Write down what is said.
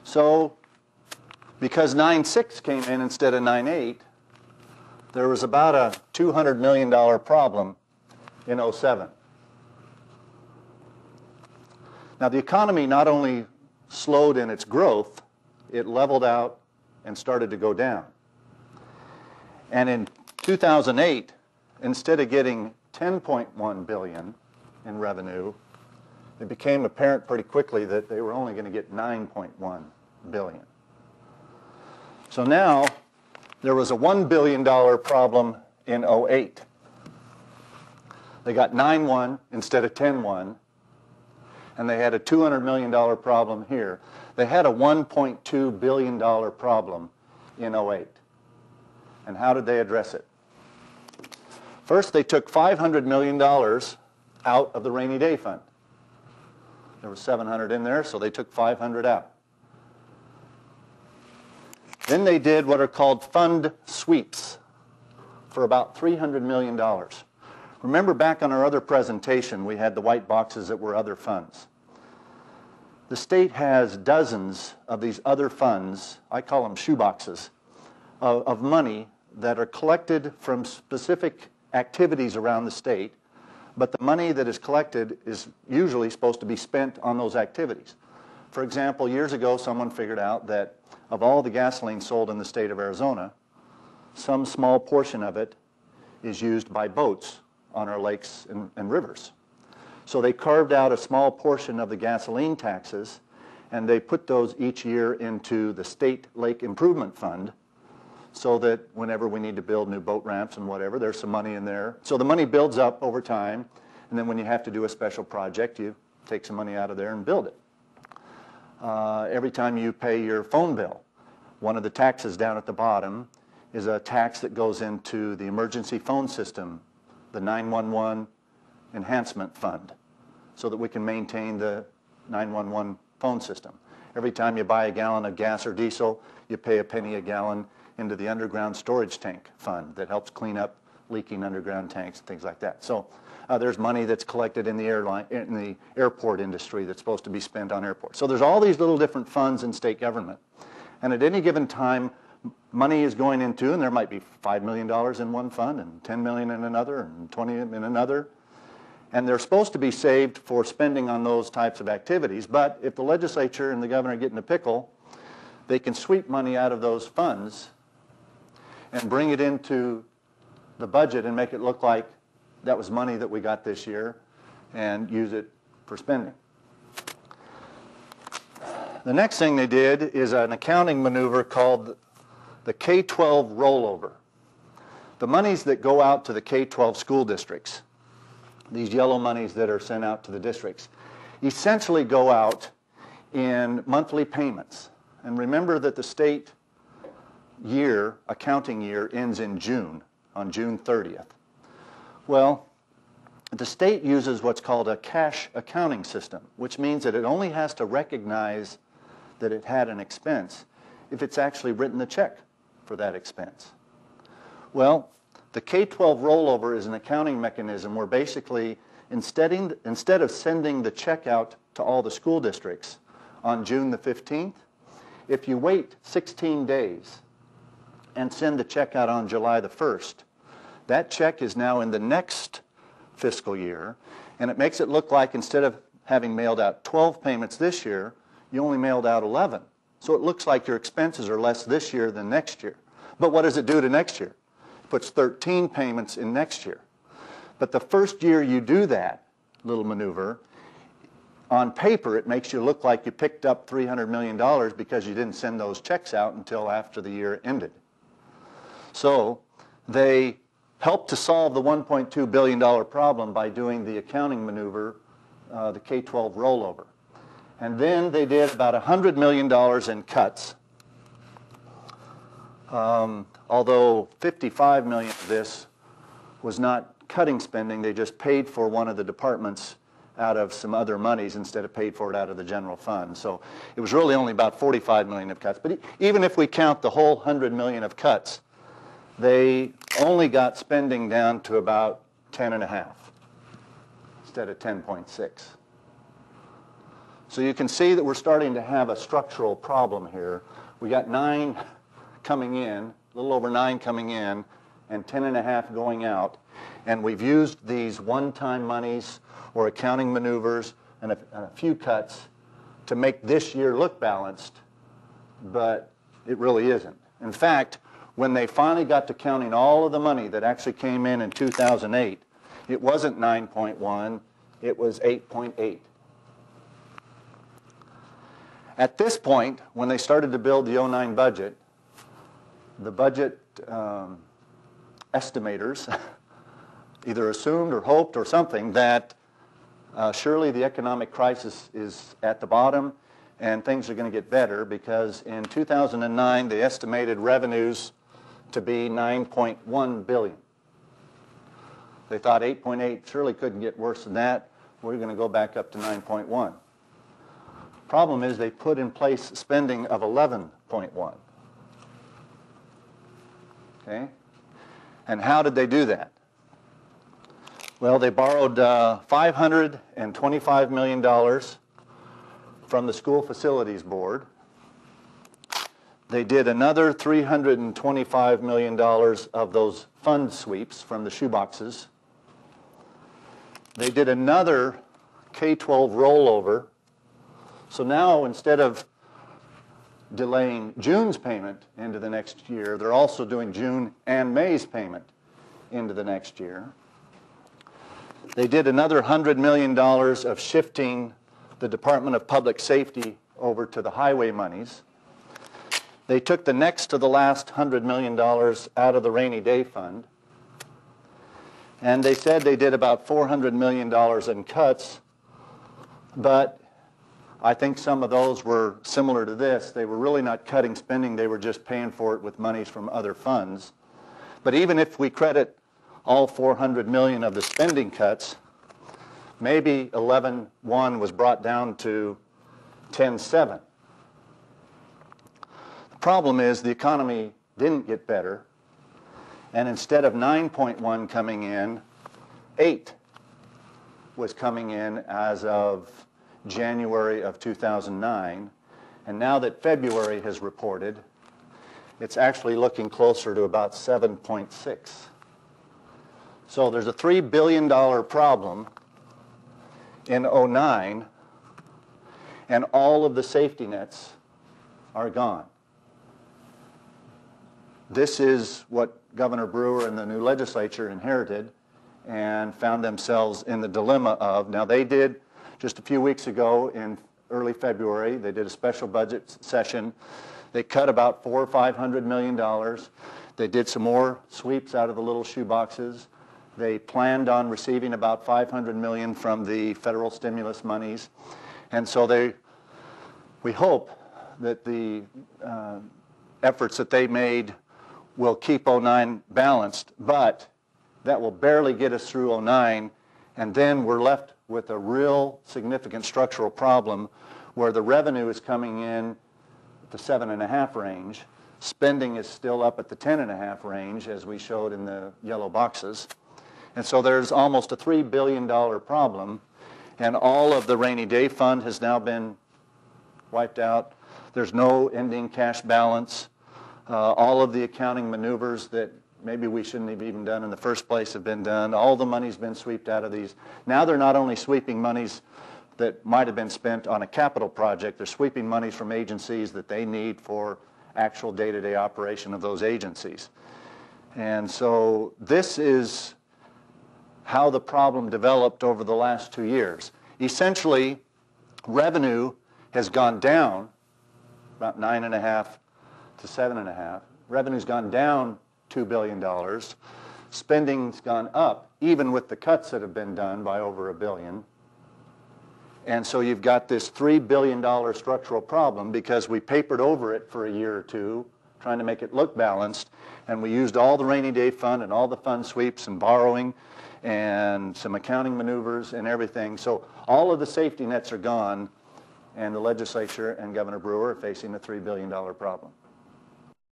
So because 9.6 came in instead of 9.8, there was about a $200 million problem in '07. Now the economy not only slowed in its growth, it leveled out and started to go down. And in 2008, instead of getting 10.1 billion in revenue, it became apparent pretty quickly that they were only going to get 9.1 billion. So now there was a $1 billion problem in '08. They got 9.1 instead of 10.1, and they had a $200 million problem here. They had a $1.2 billion problem in '08. And how did they address it? First, they took $500 million out of the rainy day fund. There was 700 in there, so they took 500 out. Then they did what are called fund sweeps for about $300 million. Remember back on our other presentation, we had the white boxes that were other funds. The state has dozens of these other funds, I call them shoeboxes, of money that are collected from specific activities around the state, but the money that is collected is usually supposed to be spent on those activities. For example, years ago, someone figured out that of all the gasoline sold in the state of Arizona, some small portion of it is used by boats on our lakes and rivers. So they carved out a small portion of the gasoline taxes, and they put those each year into the State Lake Improvement Fund, so that whenever we need to build new boat ramps and whatever, there's some money in there. So the money builds up over time, and then when you have to do a special project, you take some money out of there and build it. Every time you pay your phone bill, one of the taxes down at the bottom is a tax that goes into the emergency phone system, the 911 enhancement fund, so that we can maintain the 911 phone system. Every time you buy a gallon of gas or diesel, you pay a penny a gallon into the underground storage tank fund that helps clean up leaking underground tanks and things like that. So there's money that's collected in the airport industry that's supposed to be spent on airports. So there's all these little different funds in state government. And at any given time, money is going into, and there might be $5 million in one fund and 10 million in another and 20 in another. And they're supposed to be saved for spending on those types of activities. But if the legislature and the governor get in a pickle, they can sweep money out of those funds and bring it into the budget and make it look like that was money that we got this year and use it for spending. The next thing they did is an accounting maneuver called the K-12 rollover. The monies that go out to the K-12 school districts, these yellow monies that are sent out to the districts, essentially go out in monthly payments. And remember that the state year, accounting year, ends in June, on June 30th. Well, the state uses what's called a cash accounting system, which means that it only has to recognize that it had an expense if it's actually written the check for that expense. Well, the K-12 rollover is an accounting mechanism where basically instead of sending the check out to all the school districts on June the 15th, if you wait 16 days and send the check out on July the 1st, that check is now in the next fiscal year, and it makes it look like instead of having mailed out 12 payments this year, you only mailed out 11. So it looks like your expenses are less this year than next year. But what does it do to next year? It puts 13 payments in next year. But the first year you do that little maneuver, on paper it makes you look like you picked up $300 million because you didn't send those checks out until after the year ended. So they helped to solve the $1.2 billion problem by doing the accounting maneuver, the K-12 rollover. And then they did about $100 million in cuts, although $55 million of this was not cutting spending. They just paid for one of the departments out of some other monies instead of paid for it out of the general fund. So it was really only about $45 million of cuts. But even if we count the whole $100 million of cuts, they only got spending down to about 10.5 instead of 10.6. So you can see that we're starting to have a structural problem here. We got 9 coming in, a little over 9 coming in, and 10.5 going out. And we've used these one-time monies or accounting maneuvers and a few cuts to make this year look balanced, but it really isn't. In fact, when they finally got to counting all of the money that actually came in 2008, it wasn't 9.1, it was 8.8. At this point, when they started to build the 09 budget, the budget estimators either assumed or hoped or something that surely the economic crisis is at the bottom and things are going to get better, because in 2009 they estimated revenues to be 9.1 billion. They thought 8.8 surely couldn't get worse than that. We're going to go back up to 9.1. Problem is they put in place spending of 11.1. Okay? And how did they do that? Well, they borrowed $525 million from the School Facilities Board. They did another $325 million of those fund sweeps from the shoeboxes. They did another K-12 rollover. So now, instead of delaying June's payment into the next year, they're also doing June and May's payment into the next year. They did another $100 million of shifting the Department of Public Safety over to the highway monies. They took the next to the last $100 million out of the rainy day fund. And they said they did about $400 million in cuts, but I think some of those were similar to this. They were really not cutting spending, they were just paying for it with monies from other funds. But even if we credit all 400 million of the spending cuts, maybe 11.1 was brought down to 10.7. The problem is the economy didn't get better, and instead of 9.1 coming in, 8 was coming in as of January of 2009, and now that February has reported, it's actually looking closer to about 7.6. So there's a $3 billion problem in 09, and all of the safety nets are gone. This is what Governor Brewer and the new legislature inherited and found themselves in the dilemma of. Now, they did, just a few weeks ago in early February, they did a special budget session. They cut about $400 or $500 million. They did some more sweeps out of the little shoe boxes. They planned on receiving about $500 million from the federal stimulus monies. And so we hope that the efforts that they made will keep 09 balanced, but that will barely get us through 09, and then we're left with a real significant structural problem where the revenue is coming in at the 7.5 range, spending is still up at the 10.5 range, as we showed in the yellow boxes. And so there's almost a $3 billion problem, and all of the rainy day fund has now been wiped out. There's no ending cash balance. All of the accounting maneuvers that maybe we shouldn't have even done in the first place have been done. All the money's been swept out of these. Now they're not only sweeping monies that might have been spent on a capital project, they're sweeping monies from agencies that they need for actual day-to-day operation of those agencies. And so this is how the problem developed over the last 2 years. Essentially, revenue has gone down about 9.5 to 7.5. Revenue's gone down $2 billion. Spending's gone up, even with the cuts that have been done, by over $1 billion. And so you've got this $3 billion structural problem because we papered over it for a year or two, trying to make it look balanced, and we used all the rainy day fund and all the fund sweeps and borrowing and some accounting maneuvers and everything. So all of the safety nets are gone, and the legislature and Governor Brewer are facing a $3 billion problem.